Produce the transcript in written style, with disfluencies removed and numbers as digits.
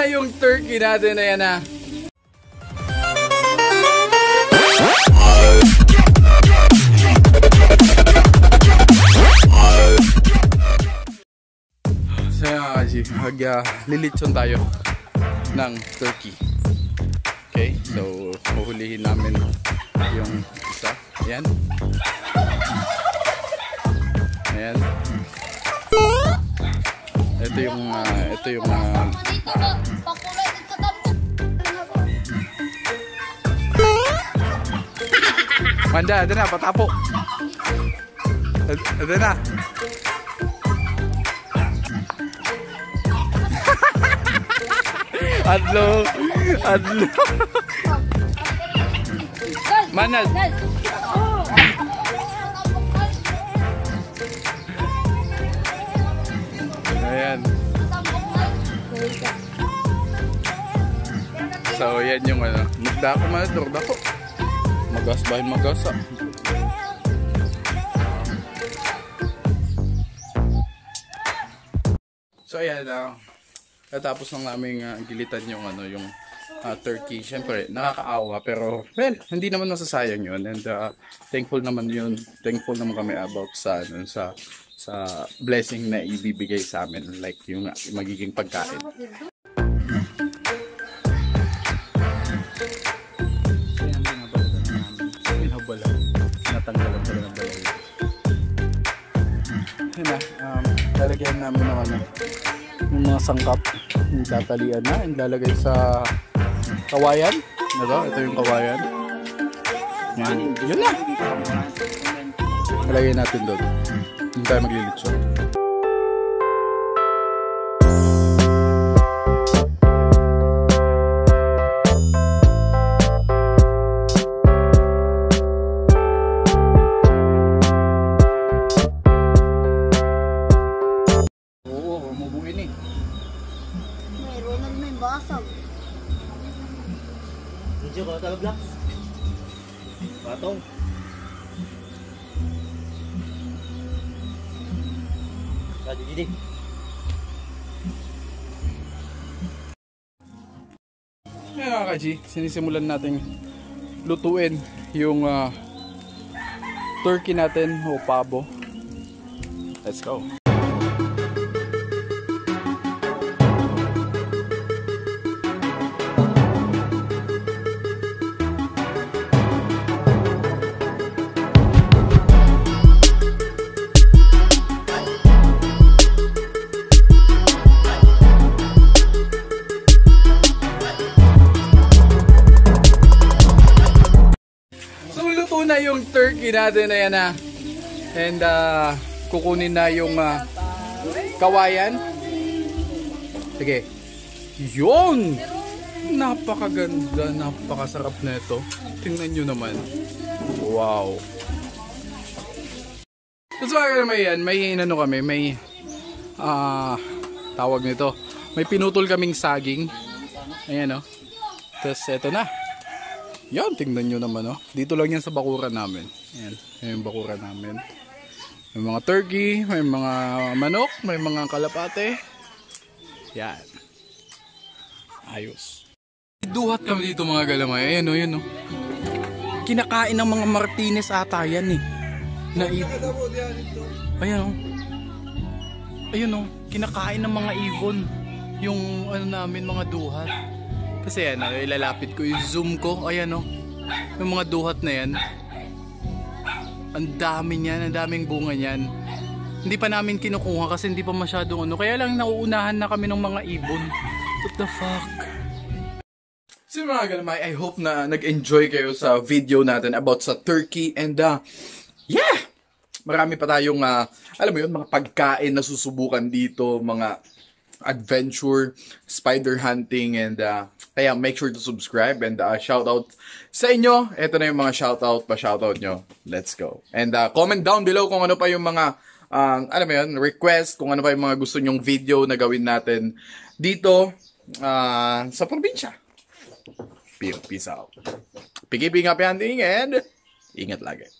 na yung turkey natin. Ayan na. So maglilitson tayo ng turkey. Okay, so huhulihin namin yung isa. Ayan. Ayan. Ito yung Manda, ito na, patapo. Ito na. Adlo. Manal. Ayan. So, yan yung ano. Magdako man, dako. Magas bahin magasa. So, ayan na. Natapos lang namin gilitan yung ano, yung turkey. Siyempre, nakakaawa pero well, hindi naman nasasayang yun. And thankful naman yun. Thankful naman kami about sa blessing na ibibigay sa amin, like yung magiging pagkain. Natanggalan pala ng balay. Yun na, lalagyan namin ng ano, yung mga sangkap, yung tatalian na, yung lalagay sa kawayan. Ito yung kawayan. Yan, yun na. Lalagyan natin doon. Hindi tayo maglilitso. Video ko talaga vlogs. Patong. Jadi. Ngayon mga ka-G, sinisimulan natin lutuin yung turkey natin o pabo. Let's go. Na yung turkey natin, ayan na. And kukunin na yung kawayan. Sige. Yun! Napakaganda, napakasarap na ito. Tingnan nyo naman. Wow. So naman yan, may ano kami, may tawag nito. May pinutol kaming saging. Ayan o. Tapos eto na. Yan, tingnan nyo naman, oh. Dito lang yan sa bakuran namin. Yan, yan yung bakuran namin. May mga turkey, may mga manok, may mga kalapate. Yan. Ayos. Duhat kami dito mga galamay. Ayan, oh, yun, oh. Kinakain ng mga Martinez ata yan, eh. Ayan, oh. Ayun, oh. Kinakain ng mga ibon. Yung, ano namin, mga duhat. Kasi yan, ilalapit ko yung zoom ko. Ayan o. Yung mga duhat na yan. Ang dami niyan, ang daming bunga niyan. Hindi pa namin kinukuha kasi hindi pa masyadong ano. Kaya lang nauunahan na kami ng mga ibon. What the fuck? So mga galamay, I hope na nag-enjoy kayo sa video natin about sa turkey. And yeah! Marami pa tayong, alam mo yun, mga pagkain na susubukan dito. Mga adventure, spider hunting, and kaya make sure to subscribe and shout out sa inyo. Ito na yung mga shoutout, pa-shoutout nyo. Let's go. And comment down below kung ano pa yung mga alam mo yun, request, kung ano pa yung mga gusto nyong video na gawin natin dito sa probinsya. Peace out. Piggy-ping happy hunting and ingat lagi.